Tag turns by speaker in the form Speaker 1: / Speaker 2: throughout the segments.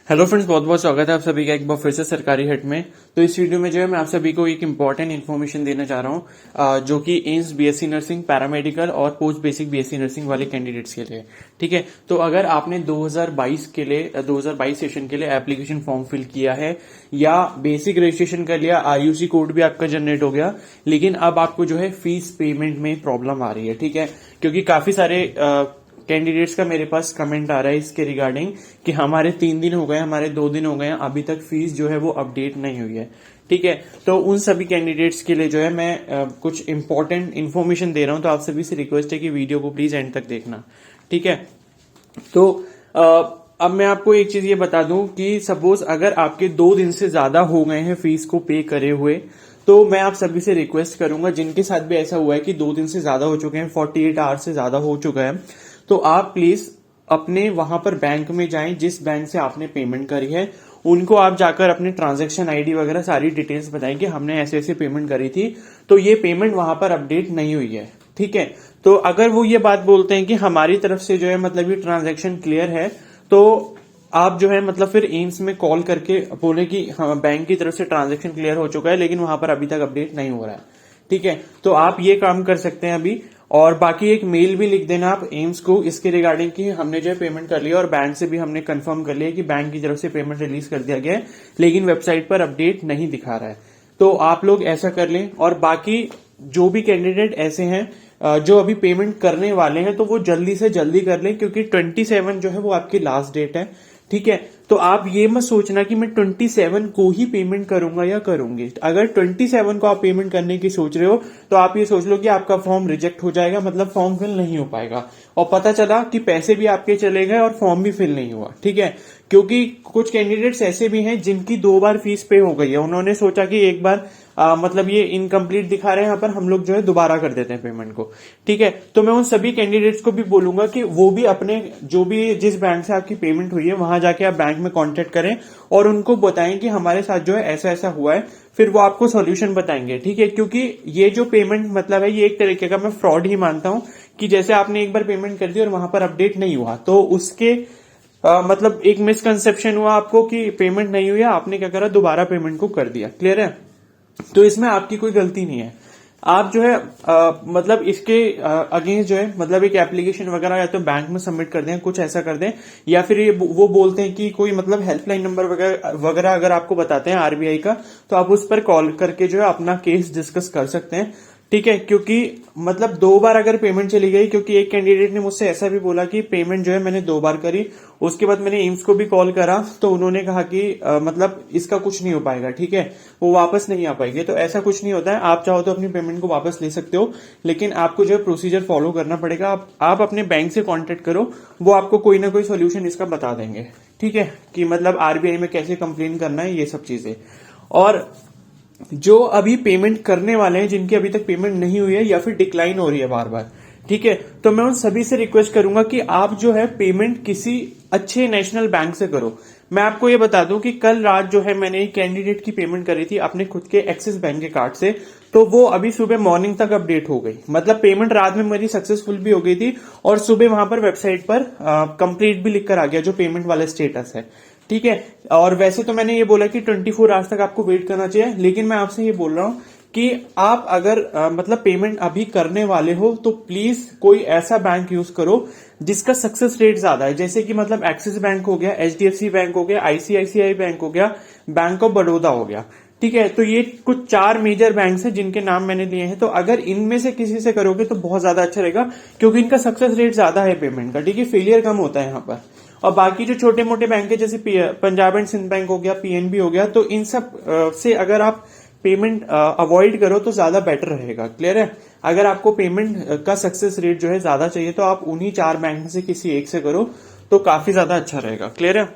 Speaker 1: Hello friends, बहुत बहुत स्वागत है आप सभी का एक बार फिर से सरकारी हिट में। तो इस वीडियो में जो है मैं आप सभी को एक इम्पॉर्टेंट इन्फॉर्मेशन देना चाह रहा हूँ, जो कि एम्स बीएससी नर्सिंग, पैरामेडिकल और पोस्ट बेसिक बीएससी नर्सिंग वाले कैंडिडेट्स के लिए। ठीक है, तो अगर आपने 2022 के लिए 2022 सेशन के लिए एप्लीकेशन फॉर्म फिल किया है या बेसिक रजिस्ट्रेशन कर लिया, आईयूसी कोड भी आपका जनरेट हो गया, लेकिन अब आपको जो है फीस पेमेंट में प्रॉब्लम आ रही है। ठीक है, क्योंकि काफी सारे कैंडिडेट्स का मेरे पास कमेंट आ रहा है इसके रिगार्डिंग कि हमारे 3 दिन हो गए, हमारे 2 दिन हो गए, अभी तक फीस जो है वो अपडेट नहीं हुई है। ठीक है, तो उन सभी कैंडिडेट्स के लिए जो है मैं कुछ इंपॉर्टेंट इन्फॉर्मेशन दे रहा हूं, तो आप सभी से रिक्वेस्ट है कि वीडियो को प्लीज एंड तक देखना। ठीक है, तो अब मैं आपको एक चीज ये बता दूं कि सपोज अगर आपके 2 दिन से ज्यादा हो गए हैं फीस को पे करे हुए, तो मैं आप सभी से रिक्वेस्ट करूंगा जिनके साथ भी ऐसा हुआ है कि 2 दिन से ज्यादा हो चुके हैं, 48 आवर्स से ज्यादा हो चुका है, तो आप प्लीज अपने वहां पर बैंक में जाएं, जिस बैंक से आपने पेमेंट करी है उनको आप जाकर अपने ट्रांजैक्शन आईडी वगैरह सारी डिटेल्स बताएं कि हमने ऐसे ऐसे पेमेंट करी थी, तो ये पेमेंट वहां पर अपडेट नहीं हुई है। ठीक है, तो अगर वो ये बात बोलते हैं कि हमारी तरफ से जो है मतलब ये ट्रांजैक्शन क्लियर है, तो आप जो है मतलब फिर एम्स में कॉल करके बोले कि हाँ, बैंक की तरफ से ट्रांजैक्शन क्लियर हो चुका है लेकिन वहां पर अभी तक अपडेट नहीं हो रहा है। ठीक है, तो आप ये काम कर सकते हैं अभी। और बाकी एक मेल भी लिख देना आप एम्स को इसके रिगार्डिंग कि हमने जो है पेमेंट कर लिया और बैंक से भी हमने कंफर्म कर लिया कि बैंक की तरफ से पेमेंट रिलीज कर दिया गया है, लेकिन वेबसाइट पर अपडेट नहीं दिखा रहा है। तो आप लोग ऐसा कर लें। और बाकी जो भी कैंडिडेट ऐसे हैं जो अभी पेमेंट करने वाले हैं, तो वो जल्दी से जल्दी कर लें, क्योंकि 27 जो है वो आपकी लास्ट डेट है। ठीक है, तो आप ये मत सोचना कि मैं 27 को ही पेमेंट करूंगा या करूंगी। अगर 27 को आप पेमेंट करने की सोच रहे हो, तो आप ये सोच लो कि आपका फॉर्म रिजेक्ट हो जाएगा, मतलब फॉर्म फिल नहीं हो पाएगा, और पता चला कि पैसे भी आपके चले गए और फॉर्म भी फिल नहीं हुआ। ठीक है, क्योंकि कुछ कैंडिडेट्स ऐसे भी हैं जिनकी 2 बार फीस पे हो गई है, उन्होंने सोचा कि एक बार मतलब ये इनकम्प्लीट दिखा रहे हैं यहाँ पर, हम लोग जो है दोबारा कर देते हैं पेमेंट को। ठीक है, तो मैं उन सभी कैंडिडेट्स को भी बोलूंगा कि वो भी अपने जो भी जिस बैंक से आपकी पेमेंट हुई है वहां जाके आप बैंक में कांटेक्ट करें और उनको बताएं कि हमारे साथ जो है ऐसा ऐसा हुआ है, फिर वो आपको सॉल्यूशन बताएंगे। ठीक है, क्योंकि ये जो पेमेंट मतलब है ये एक तरीके का मैं फ्रॉड ही मानता हूं कि जैसे आपने एक बार पेमेंट कर दी और वहां पर अपडेट नहीं हुआ, तो उसके मतलब एक मिसकंसेप्शन हुआ आपको कि पेमेंट नहीं हुई, आपने क्या करा, दोबारा पेमेंट को कर दिया। क्लियर है, तो इसमें आपकी कोई गलती नहीं है। आप जो है मतलब इसके अगेंस्ट जो है मतलब एक एप्लीकेशन वगैरह या तो बैंक में सबमिट कर दें, कुछ ऐसा कर दें, या फिर ये वो बोलते हैं कि कोई मतलब हेल्पलाइन नंबर वगैरह अगर आपको बताते हैं आरबीआई का, तो आप उस पर कॉल करके जो है अपना केस डिस्कस कर सकते हैं। ठीक है, क्योंकि मतलब 2 बार अगर पेमेंट चली गई, क्योंकि एक कैंडिडेट ने मुझसे ऐसा भी बोला कि पेमेंट जो है मैंने 2 बार करी, उसके बाद मैंने एम्स को भी कॉल करा तो उन्होंने कहा कि मतलब इसका कुछ नहीं हो पाएगा। ठीक है, वो वापस नहीं आ पाएंगे, तो ऐसा कुछ नहीं होता है। आप चाहो तो अपनी पेमेंट को वापस ले सकते हो, लेकिन आपको जो है प्रोसीजर फॉलो करना पड़ेगा। आप अपने बैंक से कॉन्टेक्ट करो, वो आपको कोई ना कोई सोल्यूशन इसका बता देंगे। ठीक है, कि मतलब आरबीआई में कैसे कंप्लेन करना है, ये सब चीजें। और जो अभी पेमेंट करने वाले हैं जिनकी अभी तक पेमेंट नहीं हुई है या फिर डिक्लाइन हो रही है बार बार, ठीक है, तो मैं उन सभी से रिक्वेस्ट करूंगा कि आप जो है पेमेंट किसी अच्छे नेशनल बैंक से करो। मैं आपको ये बता दूं कि कल रात जो है मैंने एक कैंडिडेट की पेमेंट करी थी अपने खुद के एक्सिस बैंक के कार्ड से, तो वो अभी सुबह मॉर्निंग तक अपडेट हो गई, मतलब पेमेंट रात में मेरी सक्सेसफुल भी हो गई थी और सुबह वहां पर वेबसाइट पर कंप्लीट भी लिखकर आ गया जो पेमेंट वाला स्टेटस है। ठीक है, और वैसे तो मैंने ये बोला कि 24 आवर्स तक आपको वेट करना चाहिए, लेकिन मैं आपसे ये बोल रहा हूं कि आप अगर मतलब पेमेंट अभी करने वाले हो तो प्लीज कोई ऐसा बैंक यूज करो जिसका सक्सेस रेट ज्यादा है, जैसे कि मतलब एक्सिस बैंक हो गया, एचडीएफसी बैंक हो गया, आईसीआईसीआई बैंक हो गया, बैंक ऑफ बड़ौदा हो गया। ठीक है, तो ये कुछ 4 मेजर बैंक हैं जिनके नाम मैंने लिए हैं, तो अगर इनमें से किसी से करोगे तो बहुत ज्यादा अच्छा रहेगा, क्योंकि इनका सक्सेस रेट ज्यादा है पेमेंट का। ठीक है, फेलियर कम होता है यहाँ पर। और बाकी जो छोटे मोटे बैंक है जैसे पंजाब एंड सिंध बैंक हो गया, पीएनबी हो गया, तो इन सब से अगर आप पेमेंट अवॉइड करो तो ज्यादा बेटर रहेगा। क्लियर है, अगर आपको पेमेंट का सक्सेस रेट जो है ज्यादा चाहिए तो आप उन्हीं 4 बैंक में से किसी एक से करो तो काफी ज्यादा अच्छा रहेगा। क्लियर है,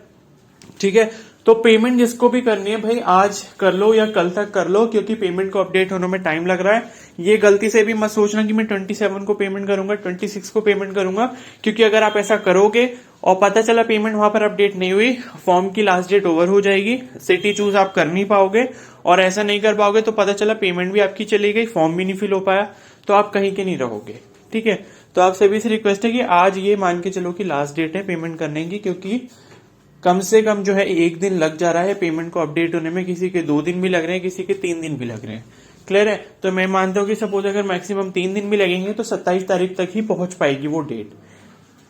Speaker 1: ठीक है, तो पेमेंट जिसको भी करनी है भाई आज कर लो या कल तक कर लो, क्योंकि पेमेंट को अपडेट होने में टाइम लग रहा है। ये गलती से भी मत सोचना कि मैं 27 को पेमेंट करूंगा, 26 को पेमेंट करूंगा, क्योंकि अगर आप ऐसा करोगे और पता चला पेमेंट वहां पर अपडेट नहीं हुई, फॉर्म की लास्ट डेट ओवर हो जाएगी, सिटी चूज आप कर नहीं पाओगे, और ऐसा नहीं कर पाओगे तो पता चला पेमेंट भी आपकी चली गई, फॉर्म भी नहीं फिल हो पाया, तो आप कहीं के नहीं रहोगे। ठीक है, तो आप सभी से रिक्वेस्ट है कि आज ये मान के चलो कि लास्ट डेट है पेमेंट करने की, क्योंकि कम से कम जो है 1 दिन लग जा रहा है पेमेंट को अपडेट होने में, किसी के 2 दिन भी लग रहे हैं, किसी के 3 दिन भी लग रहे हैं। क्लियर है? तो मैं मानता हूं कि सपोज अगर मैक्सिमम 3 दिन भी लगेंगे तो 27 तारीख तक ही पहुंच पाएगी वो डेट।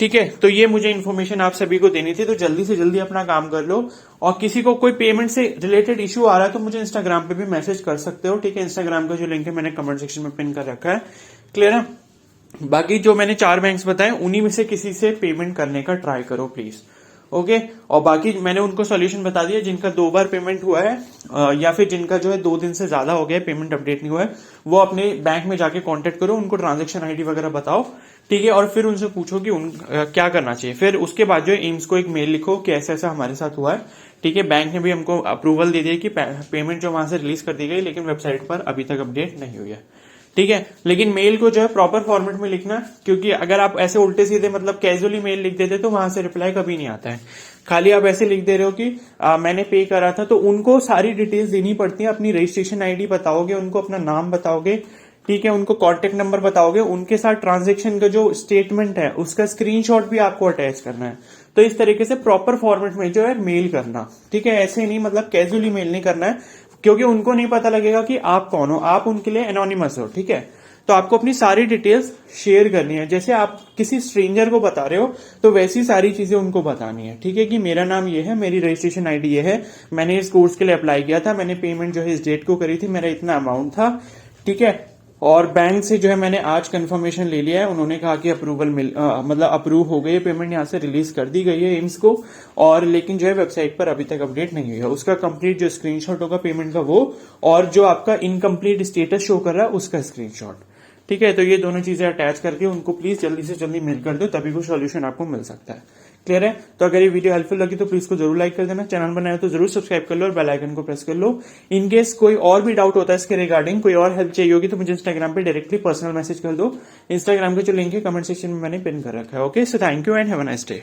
Speaker 1: ठीक है, तो ये मुझे इन्फॉर्मेशन आप सभी को देनी थी, तो जल्दी से जल्दी अपना काम कर लो। और किसी को कोई पेमेंट से रिलेटेड इश्यू आ रहा है तो मुझे इंस्टाग्राम पे भी मैसेज कर सकते हो। ठीक है, इंस्टाग्राम का जो लिंक है मैंने कमेंट सेक्शन में पिन कर रखा है। क्लियर है? बाकी जो मैंने 4 बैंक्स बताए उन्हीं में से किसी से पेमेंट करने का ट्राई करो प्लीज। ओके, और बाकी मैंने उनको सॉल्यूशन बता दिया जिनका 2 बार पेमेंट हुआ है या फिर जिनका जो है 2 दिन से ज्यादा हो गया है पेमेंट अपडेट नहीं हुआ है, वो अपने बैंक में जाके कांटेक्ट करो, उनको ट्रांजैक्शन आईडी वगैरह बताओ। ठीक है, और फिर उनसे पूछो कि क्या करना चाहिए। फिर उसके बाद जो है एम्स को एक मेल लिखो कि ऐसा ऐसा हमारे साथ हुआ है। ठीक है, बैंक ने भी हमको अप्रूवल दे दिया कि पेमेंट जो वहां से रिलीज कर दी गई, लेकिन वेबसाइट पर अभी तक अपडेट नहीं हुई है। ठीक है, लेकिन मेल को जो है प्रॉपर फॉर्मेट में लिखना, क्योंकि अगर आप ऐसे उल्टे सीधे मतलब कैजुअली मेल लिख देते तो वहां से रिप्लाई कभी नहीं आता है। खाली आप ऐसे लिख दे रहे हो कि मैंने पे करा था, तो उनको सारी डिटेल्स देनी पड़ती है। अपनी रजिस्ट्रेशन आईडी बताओगे, उनको अपना नाम बताओगे, ठीक है, उनको कॉन्टेक्ट नंबर बताओगे, उनके साथ ट्रांजेक्शन का जो स्टेटमेंट है उसका स्क्रीनशॉट भी आपको अटैच करना है। तो इस तरीके से प्रॉपर फॉर्मेट में जो है मेल करना। ठीक है, ऐसे नहीं मतलब कैजुअली मेल नहीं करना है, क्योंकि उनको नहीं पता लगेगा कि आप कौन हो, आप उनके लिए एनोनिमस हो। ठीक है, तो आपको अपनी सारी डिटेल्स शेयर करनी है। जैसे आप किसी स्ट्रेंजर को बता रहे हो तो वैसी सारी चीजें उनको बतानी है। ठीक है, कि मेरा नाम ये है, मेरी रजिस्ट्रेशन आईडी ये है, मैंने इस कोर्स के लिए अप्लाई किया था, मैंने पेमेंट जो है इस डेट को करी थी, मेरा इतना अमाउंट था। ठीक है, और बैंक से जो है मैंने आज कंफर्मेशन ले लिया है, उन्होंने कहा कि अप्रूवल मतलब अप्रूव हो गई है, पेमेंट यहां से रिलीज कर दी गई है एम्स को, और लेकिन जो है वेबसाइट पर अभी तक अपडेट नहीं हुई है। उसका कंप्लीट जो स्क्रीनशॉट होगा पेमेंट का वो, और जो आपका इनकम्प्लीट स्टेटस शो कर रहा है उसका स्क्रीनशॉट। ठीक है, तो ये दोनों चीजें अटैच करके उनको प्लीज जल्दी से जल्दी मेल कर दो, तभी कोई सॉल्यूशन आपको मिल सकता है। क्लियर है? तो अगर ये वीडियो हेल्पफुल लगी तो प्लीज को जरूर लाइक कर देना, चैनल बनाया तो जरूर सब्सक्राइब कर लो और बेल आइकन को प्रेस कर लो। इन केस कोई और भी डाउट होता है इसके रिगार्डिंग, कोई और हेल्प चाहिए होगी तो मुझे इंस्टाग्राम पे डायरेक्टली पर्सनल मैसेज कर दो। इंस्टाग्राम का जो लिंक है कमेंट सेक्शन में मैंने पिन कर रखा है। Okay, so thank you and have a nice day.